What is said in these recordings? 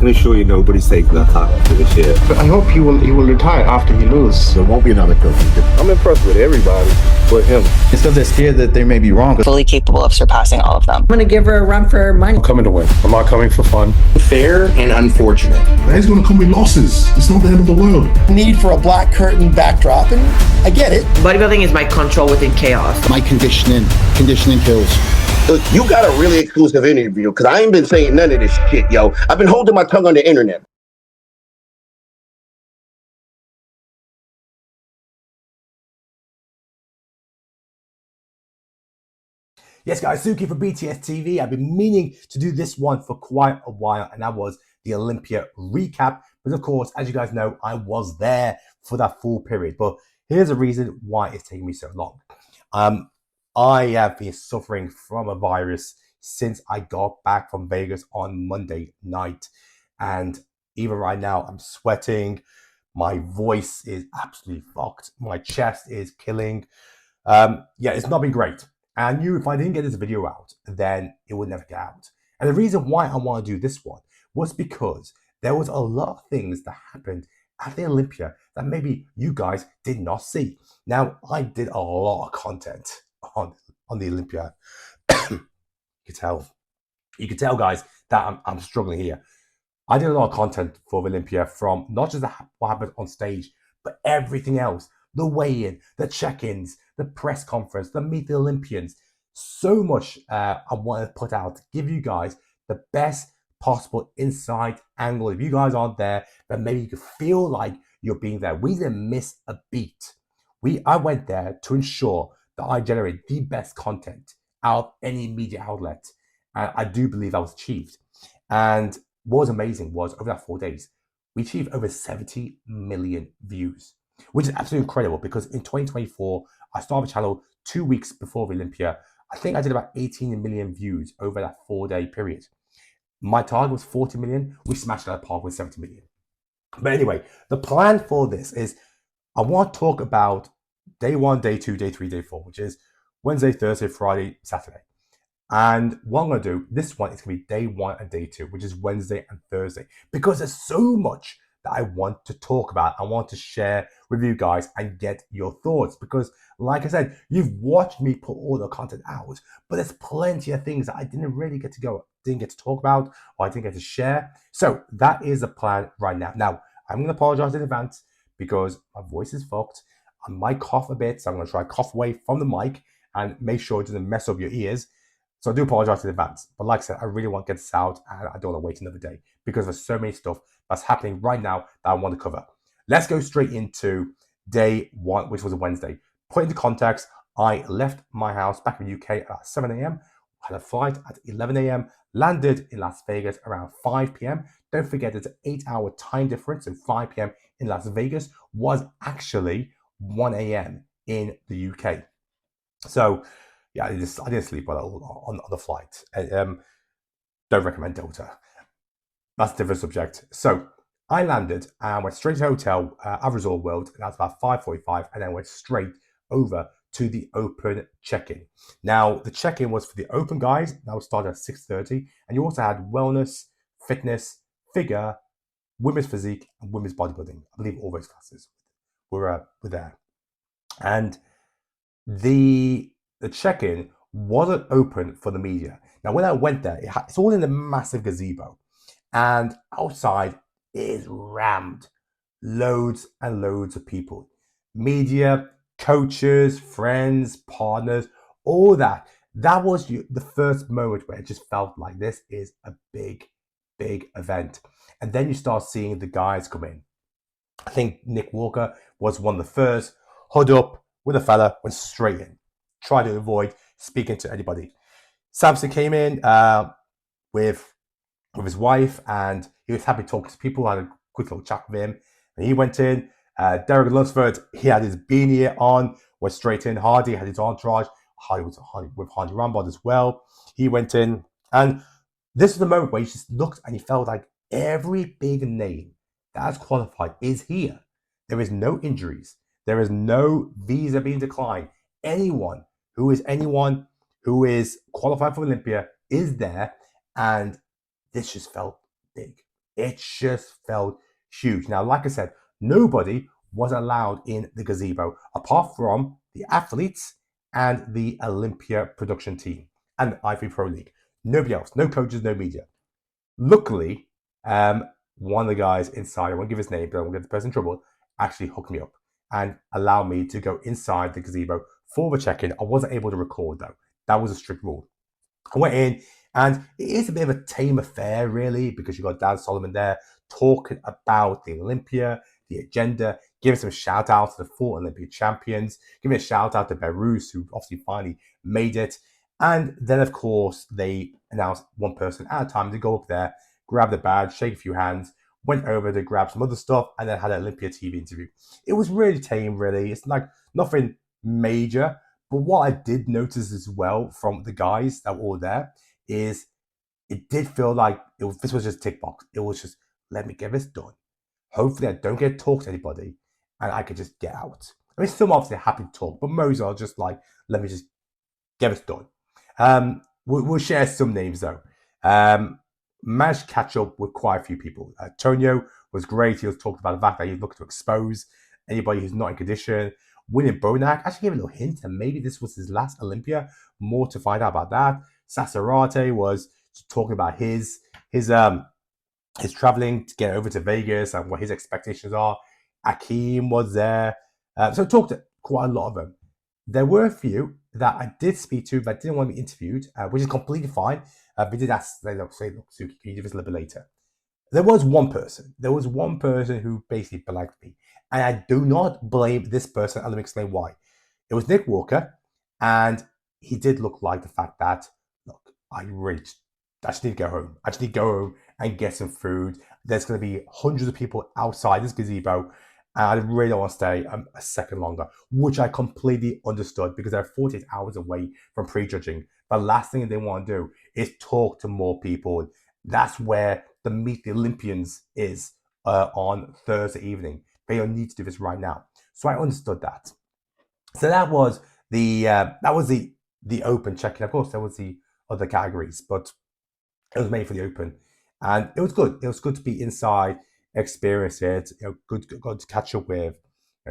can assure you nobody's taking that hat for this year. But I hope he will retire after he loses. There won't be another coach. I'm impressed with everybody but him. It's because they're scared that they may be wrong. Fully capable of surpassing all of them. I'm going to give her a run for her money. I'm coming to win. I'm not coming for fun. Fair and unfortunate. He's going to come with losses. It's not the end of the world. Need for a black curtain backdrop, and I get it. Bodybuilding is my control within chaos. My conditioning kills. Look, you got a really exclusive interview because I ain't been saying none of this shit, yo. I've been holding my tongue on the internet. Yes, guys, Suki for BTS TV. I've been meaning to do this one for quite a while, and that was the Olympia recap. But of course, as you guys know, I was there for that full period. But here's a reason why it's taking me so long. I have been suffering from a virus since I got back from Vegas on Monday night. And even right now, I'm sweating. My voice is absolutely fucked. My chest is killing. Yeah, it's not been great. And I knew if I didn't get this video out, then it would never get out. And the reason why I want to do this one was because there was a lot of things that happened at the Olympia that maybe you guys did not see. Now, I did a lot of content on the Olympia. You can tell, guys, that I'm struggling here. I did a lot of content for the Olympia, from not just what happened on stage, but everything else. The weigh-in, the check-ins, the press conference, the Meet the Olympians. So much I wanted to put out to give you guys the best possible inside angle. If you guys aren't there, then maybe you could feel like you're being there. We didn't miss a beat. I went there to ensure that I generate the best content out of any media outlet. And I do believe that was achieved. And what was amazing was over that 4 days, we achieved over 70 million views, which is absolutely incredible because in 2024, I started the channel 2 weeks before the Olympia. I think I did about 18 million views over that 4-day period. My target was 40 million. We smashed that apart with 70 million. But anyway, the plan for this is I want to talk about day 1, day 2, day 3, day 4, which is Wednesday, Thursday, Friday, Saturday. And what I'm going to do, this one is going to be day 1 and day 2, which is Wednesday and Thursday, because there's so much that I want to talk about. I want to share with you guys and get your thoughts, because like I said, you've watched me put all the content out, but there's plenty of things that I didn't get to talk about, or I didn't get to share. So that is the plan right now. Now, I'm going to apologize in advance because my voice is fucked. I might cough a bit, so I'm going to try to cough away from the mic and make sure it doesn't mess up your ears. So I do apologize in advance. But like I said, I really want to get this out, and I don't want to wait another day because there's so many stuff that's happening right now that I want to cover. Let's go straight into day 1, which was a Wednesday. Put into context, I left my house back in the UK at 7 a.m., had a flight at 11 a.m., landed in Las Vegas around 5 p.m. Don't forget it's an 8-hour time difference, so 5 p.m. in Las Vegas was actually 1 a.m. in the UK. So yeah, I didn't sleep well on the flight. Don't recommend Delta. That's a different subject. So I landed and went straight to the hotel at Resort World, and that's about 5:45, and then went straight over to the open check-in. Now, the check-in was for the open guys. That would start at 6:30, and you also had wellness, fitness, figure, women's physique, and women's bodybuilding. I believe all those classes were there. And the check-in wasn't open for the media. Now, when I went there, it's all in a massive gazebo, and outside is rammed. Loads and loads of people. Media, coaches, friends, partners, all that. That was the first moment where it just felt like this is a big, big event. And then you start seeing the guys come in. I think Nick Walker was one of the first. Hood up with a fella, went straight in. Tried to avoid speaking to anybody. Samson came in with his wife, and he was happy talking to people. I had a quick little chat with him, and he went in. Derek Lunsford, he had his beanie on, went straight in. Hardy had his entourage. Hardy was with Hardy Rambod as well. He went in, and this is the moment where you just looked and you felt like every big name that has qualified is here. There is no injuries. There is no visa being declined. Anyone who is qualified for Olympia is there, and this just felt big. It just felt huge. Now, like I said, nobody was allowed in the gazebo apart from the athletes and the Olympia production team and the Ivy Pro League. Nobody else, no coaches, no media. Luckily, one of the guys inside, I won't give his name, but I won't get the person in trouble, actually hooked me up and allowed me to go inside the gazebo for the check-in. I wasn't able to record though. That was a strict rule. I went in, and it is a bit of a tame affair, really, because you've got Dan Solomon there talking about the Olympia, the agenda, giving some shout outs to the 4 Olympia champions, giving a shout out to Belarus, who obviously finally made it. And then, of course, they announced one person at a time to go up there, grab the badge, shake a few hands, went over to grab some other stuff, and then had an Olympia TV interview. It was really tame, really. It's like nothing major. But what I did notice as well from the guys that were all there is it did feel like this was just tick box. It was just, let me get this done. Hopefully I don't get to talk to anybody and I could just get out. I mean, some obviously happy to talk, but most are just like, let me just get this done. We'll share some names though. Managed to catch up with quite a few people. Tonio was great. He was talking about the fact that he's looking to expose anybody who's not in condition. Winning Bonac actually gave a little hint, and maybe this was his last Olympia. More to find out about that. Sassarate was talking about his traveling to get over to Vegas and what his expectations are. Akeem was there, so I talked to quite a lot of them. There were a few that I did speak to that didn't want to be interviewed, which is completely fine. We did ask, say, look, Suki, can you do this a little bit later? There was one person who basically blanked me. And I do not blame this person, and let me explain why. It was Nick Walker, and he did look like the fact that, look, I just need to go home. I just need to go home and get some food. There's going to be hundreds of people outside this gazebo, and I really don't want to stay a second longer, which I completely understood because they're 48 hours away from prejudging. The last thing they want to do is talk to more people. That's where the Meet the Olympians is on Thursday evening. They don't need to do this right now. So I understood that. So that was the open check-in. Of course, there was the other categories, but it was made for the open. And it was good. It was good to be inside, experience it. Good to catch up with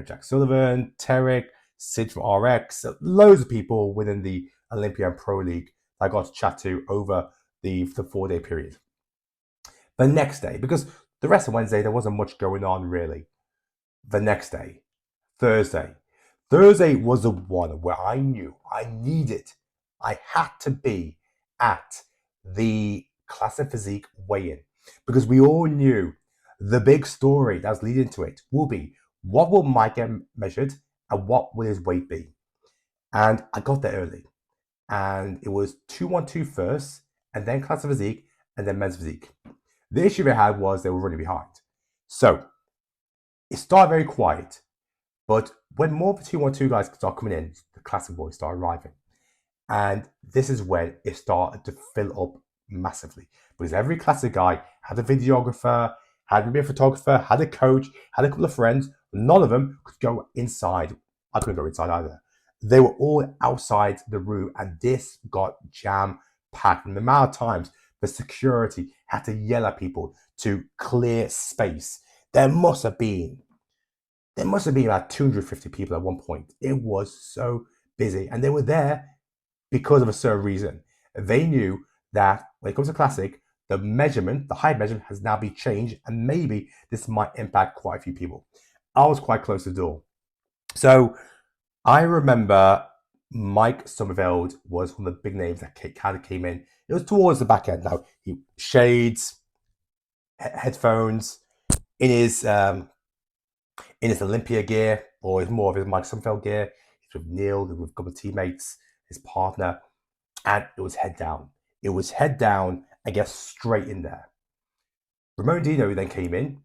Jack Sullivan, Tarek, Sid from RX, loads of people within the Olympia and Pro League that I got to chat to over the 4-day period. The next day, because the rest of Wednesday, there wasn't much going on really. The next day, Thursday was the one where I knew I had to be at the Classic Physique weigh-in, because we all knew the big story that's leading to it will be, what will Mike get measured and what will his weight be? And I got there early, and it was 212 first, and then Classic Physique, and then Men's Physique. The issue they had was they were running behind. So it started very quiet, but when more of the 212 guys started coming in, the classic boys started arriving. And this is when it started to fill up massively, because every classic guy had a videographer, had maybe a photographer, had a coach, had a couple of friends. None of them could go inside. I couldn't go inside either. They were all outside the room, and this got jam-packed. And the amount of times the security had to yell at people to clear space. There must have been about 250 people at one point. It was so busy, and they were there because of a certain reason. They knew that when it comes to classic, the height measurement has now been changed, and maybe this might impact quite a few people. I was quite close to the door. So I remember Mike Sommerfeld was one of the big names that kind of came in. It was towards the back end now. Shades, headphones, in his Olympia gear, or it's more of his Mike Sommerfeld gear. He's with Neil, with a couple of teammates, his partner, and it was head down. It was head down, I guess, straight in there. Ramon Dino then came in,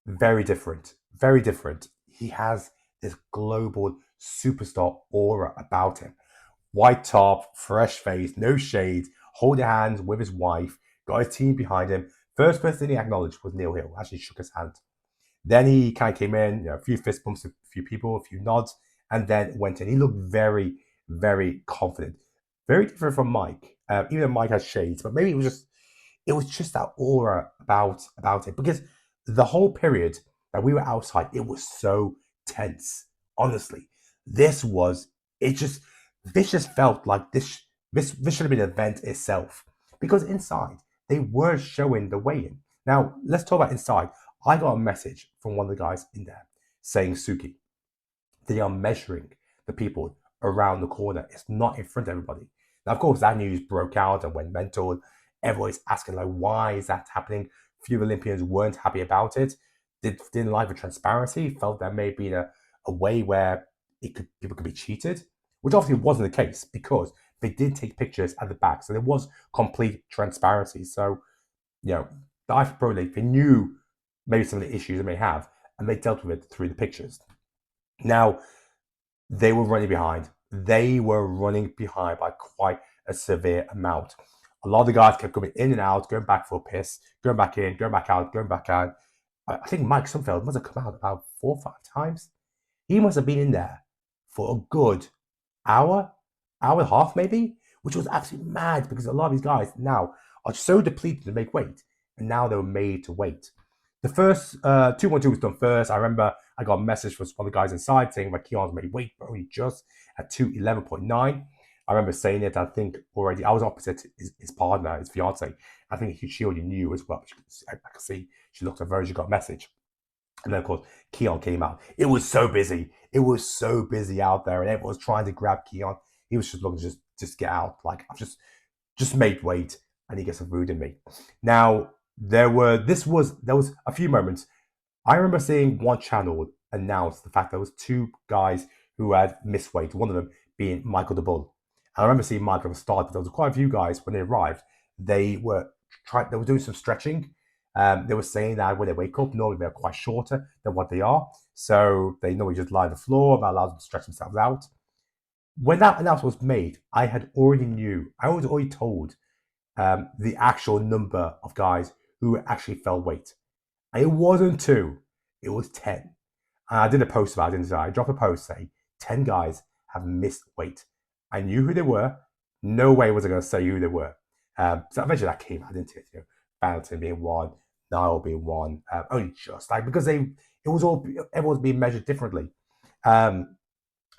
very different. He has this global superstar aura about him. White top, fresh face, no shades, holding hands with his wife, got his team behind him. First person he acknowledged was Neil Hill, actually shook his hand. Then he kind of came in, a few fist bumps, a few people, a few nods, and then went in. He looked very, very confident. Very different from Mike. Even though Mike has shades, but maybe it it was just that aura about it, because the whole period that we were outside, it was so tense. Honestly, this was it. This just felt like this should have been an event itself, because inside they were showing the weigh-in. Now let's talk about inside. I got a message from one of the guys in there saying, Suki, they are measuring the people around the corner. It's not in front of everybody. Now, of course, that news broke out and went mental. Everybody's asking, like, why is that happening? Few Olympians weren't happy about it. Didn't like the transparency. Felt there may be a way where people could be cheated, which obviously wasn't the case, because they did take pictures at the back, so there was complete transparency. So, you know, the IFA Pro League, they knew maybe some of the issues they may have, and they dealt with it through the pictures. Now, they were running behind. They were running behind by quite a severe amount. A lot of the guys kept coming in and out, going back for a piss, going back in, going back out, going back out. I think Mike Sommerfeld must have come out about 4 or 5 times. He must have been in there for a good hour and a half maybe, which was absolutely mad, because a lot of these guys now are so depleted to make weight, and now they were made to wait. The first 212 was done first. I remember I got a message from one of the guys inside saying that Keon's made weight, but only just at 211.9. I remember saying it, I think already. I was opposite his partner, his fiance. I think she already knew as well. I could see she looked at her, she got a message. And then, of course, Keon came out. It was so busy. It was so busy out there, and everyone was trying to grab Keon. He was just looking to just get out. Like, I've just made weight, and he gets some food in me. Now, there was a few moments. I remember seeing one channel announce the fact there was 2 guys who had missed weight, one of them being Michael the Bull. And I remember seeing Michael at the start, but there was quite a few guys when they arrived. They were doing some stretching. They were saying that when they wake up, normally they're quite shorter than what they are. So they normally just lie on the floor, that allows them to stretch themselves out. When that announcement was made, I was already told the actual number of guys who actually fell weight. And it wasn't 2, it was 10. And I did a post about it, didn't I? I dropped a post saying 10 guys have missed weight. I knew who they were. No way was I going to say who they were. So eventually that came out, didn't it? You know, Valentine being one, Niall being one, only just like, because everyone's being measured differently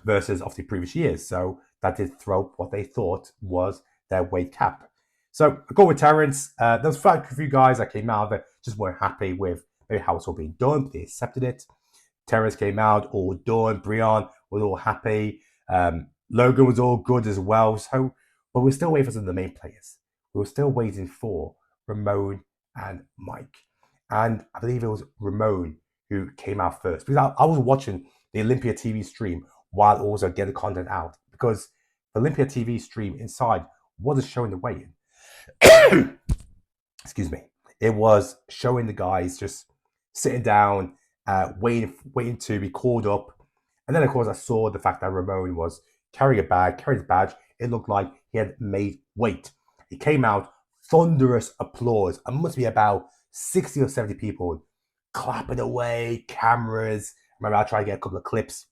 versus obviously previous years. So that did throw up what they thought was their weight cap. So I go with Terence. There was a few guys that came out that just weren't happy with maybe how it's all being done, but they accepted it. Terence came out, all done. Brian was all happy. Logan was all good as well. So, but we're still waiting for some of the main players. We were still waiting for Ramon and Mike. And I believe it was Ramon who came out first, because I was watching the Olympia TV stream while also getting the content out, because the Olympia TV stream inside wasn't showing the weigh-in. Excuse me. It was showing the guys just sitting down, waiting to be called up. And then, of course, I saw the fact that Ramon was carrying his badge. It looked like he had made weight. He came out, thunderous applause. It must be about 60 or 70 people clapping away, cameras. Remember, I tried to get a couple of clips.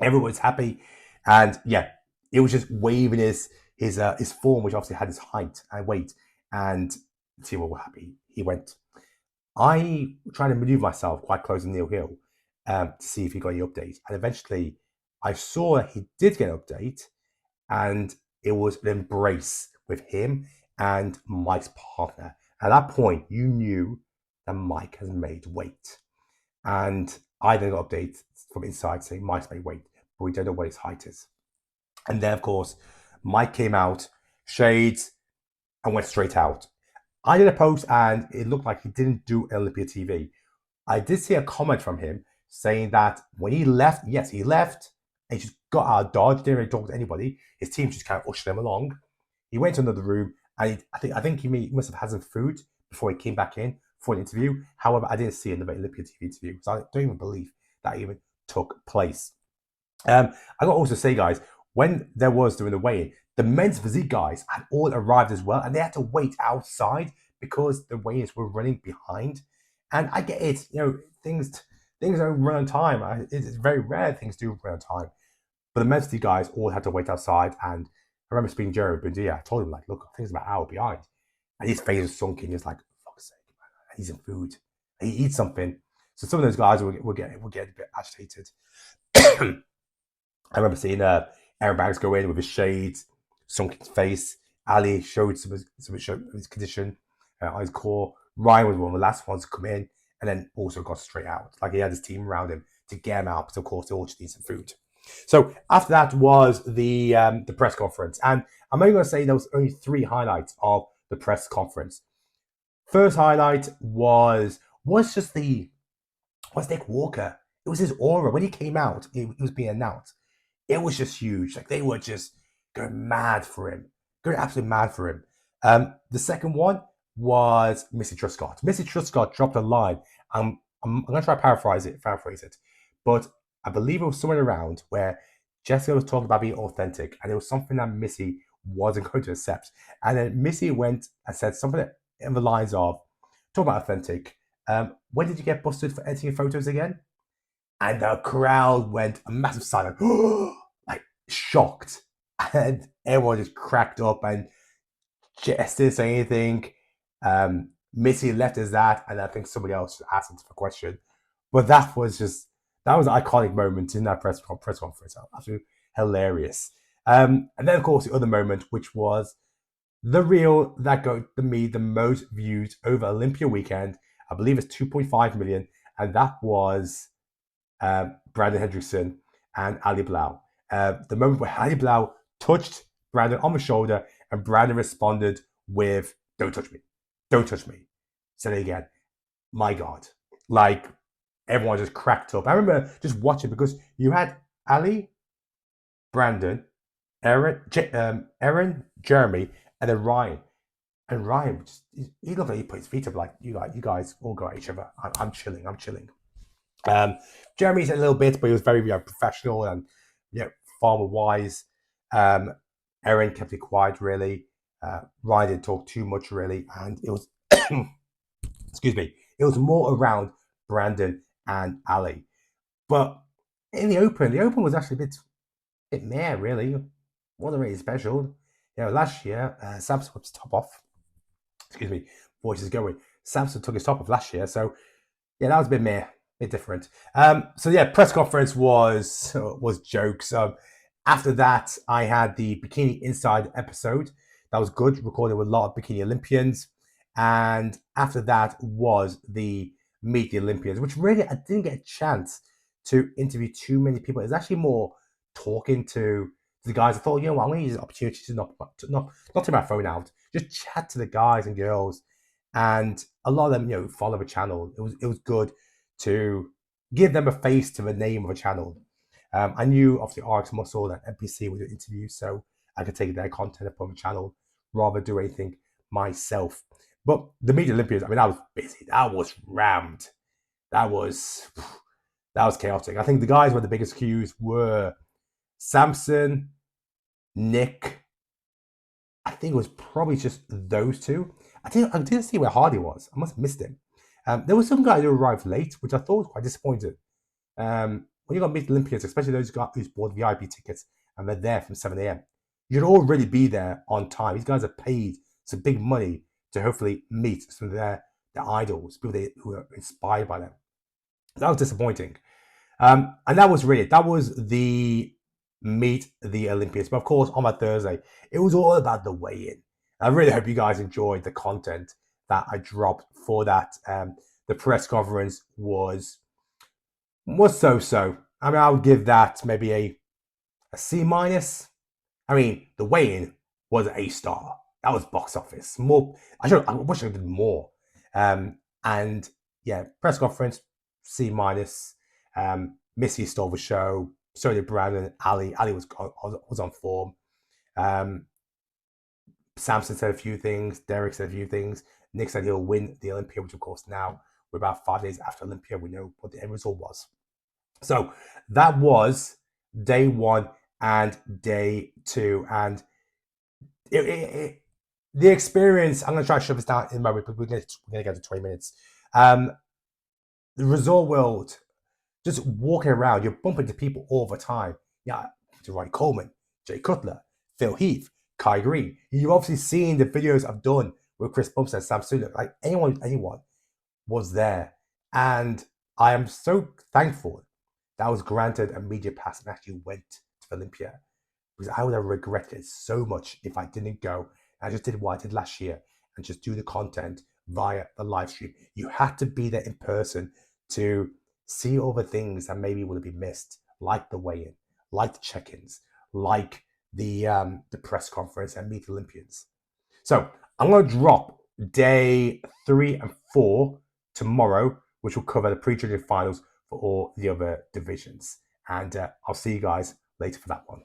Everyone was happy. And yeah, it was just waving his form, which obviously had his height and weight. And people were happy. He went. I tried to maneuver myself quite close to Neil Hill to see if he got any updates. And eventually, I saw that he did get an update, and it was an embrace with him and Mike's partner. At that point, you knew that Mike has made weight. And I then got updates from inside saying Mike's made weight, but we don't know what his height is. And then, of course, Mike came out, shades, and went straight out. I did a post, and it looked like he didn't do Olympia TV. I did see a comment from him saying that when he left, yes, he left, and he just got out of Dodge, didn't really talk to anybody. His team just kind of ushered him along. He went to another room, and I think he must have had some food before he came back in for an interview. However, I didn't see another Olympia TV interview, so I don't even believe that even took place. I got to also say, guys, when there was doing the weigh-in, the men's physique guys had all arrived as well, and they had to wait outside because the weigh-ins were running behind. And I get it, you know, things don't run on time. It's very rare things do run on time. But the men's physique guys all had to wait outside. And I remember speaking to Jerry Bundia. I told him, like, look, I think it's about an hour behind. and his face was sunken. He was like, fuck's sake, man, I need some food. He eats something. So some of those guys will get a bit agitated. I remember seeing Aaron Banks go in with his shades, sunken face. Ali showed some of his condition on his core. Ryan was one of the last ones to come in, and then also got straight out. Like he had his team around him to get him out, because of course they all just need some food. So after that was the press conference, and I'm only going to say there was only 3 highlights of the press conference. First highlight was just Nick Walker. It was his aura when he came out. It was being announced. It was just huge. Like they were just going mad for him, going absolutely mad for him. The second one was Missy Truscott. Missy Truscott dropped a line. I'm going to try to paraphrase it, but I believe it was somewhere around where Jessica was talking about being authentic, and it was something that Missy wasn't going to accept. And then Missy went and said something in the lines of, talk about authentic. When did you get busted for editing photos again? And the crowd went a massive silence, like shocked. And everyone just cracked up, and Jess didn't say anything. Missy left as that, and I think somebody else asked him for a question. But that was an iconic moment in that press conference. Absolutely hilarious. And then, of course, the other moment, which was the reel that got me the most views over Olympia weekend. I believe it's 2.5 million, and that was Brandon Hendrickson and Ali Blau. The moment where Ali Blau touched Brandon on the shoulder, and Brandon responded with, "Don't touch me. Don't touch me." Said it again. My God. Like, everyone just cracked up. I remember just watching, because you had Ali, Brandon, Aaron, Jeremy, and then Ryan. And Ryan, he looked like he put his feet up like, you guys all go at each other. I'm chilling. Jeremy said a little bit, but he was very professional and farmer wise. Aaron kept it quiet, really. Ryan didn't talk too much, really, and it was excuse me, it was more around Brandon and Ali. But in the open was actually a bit meh, really. Wasn't really special. Last year, Samson took his top off. Excuse me, voice is going. Samson took his top off last year, so yeah, that was a bit meh, a bit different. So yeah, press conference was jokes. After that, I had the Bikini Inside episode. That was good, recorded with a lot of Bikini Olympians. And after that was the Meet the Olympians, which really I didn't get a chance to interview too many people. It's actually more talking to the guys. I thought, I'm going to use this opportunity to not take my phone out, just chat to the guys and girls. And a lot of them, follow the channel. It was good to give them a face to the name of a channel. I knew obviously RX Muscle and NPC would do interviews, so I could take their content up on the channel rather than do anything myself. But the Meet the Olympians, I was busy. That was rammed. That was chaotic. I think the guys with the biggest queues were Samson, Nick. I think it was probably just those two. I didn't see where Hardy was. I must have missed him. There was some guy who arrived late, which I thought was quite disappointing. When you got Meet the Olympians, especially those guys who's bought VIP tickets and they're there from 7 a.m., you'd already be there on time. These guys are paid some big money to hopefully meet some of their idols, people who are inspired by them. That was disappointing. And that was the Meet the Olympians. But of course, on that Thursday, it was all about the weigh-in. I really hope you guys enjoyed the content that I dropped for that. The press conference was so-so. I would give that maybe a C-. The weigh-in was an A-star. That was box office. More. I wish I did more. And yeah, press conference C-. Missy stole the show. So did Brandon. Ali was on form. Samson said a few things. Derek said a few things. Nick said he'll win the Olympia, which of course now we're about 5 days after Olympia. We know what the end result was. So that was day 1 and day 2. And the experience, I'm going to try to shove this down in a moment, but we're going to get to 20 minutes. The resort world, just walking around, you're bumping into people all the time. Yeah, to Ryan Coleman, Jay Cutler, Phil Heath, Kai Green. You've obviously seen the videos I've done with Chris Bumstead, Sam Sulek, like anyone was there. And I am so thankful that I was granted a media pass and actually went to Olympia, because I would have regretted it so much if I didn't go. I just did what I did last year and just do the content via the live stream. You had to be there in person to see all the things that maybe would have been missed, like the weigh-in, like the check-ins, like the press conference, and meet Olympians. So I'm going to drop day 3 and 4 tomorrow, which will cover the pre-judging finals for all the other divisions. And I'll see you guys later for that one.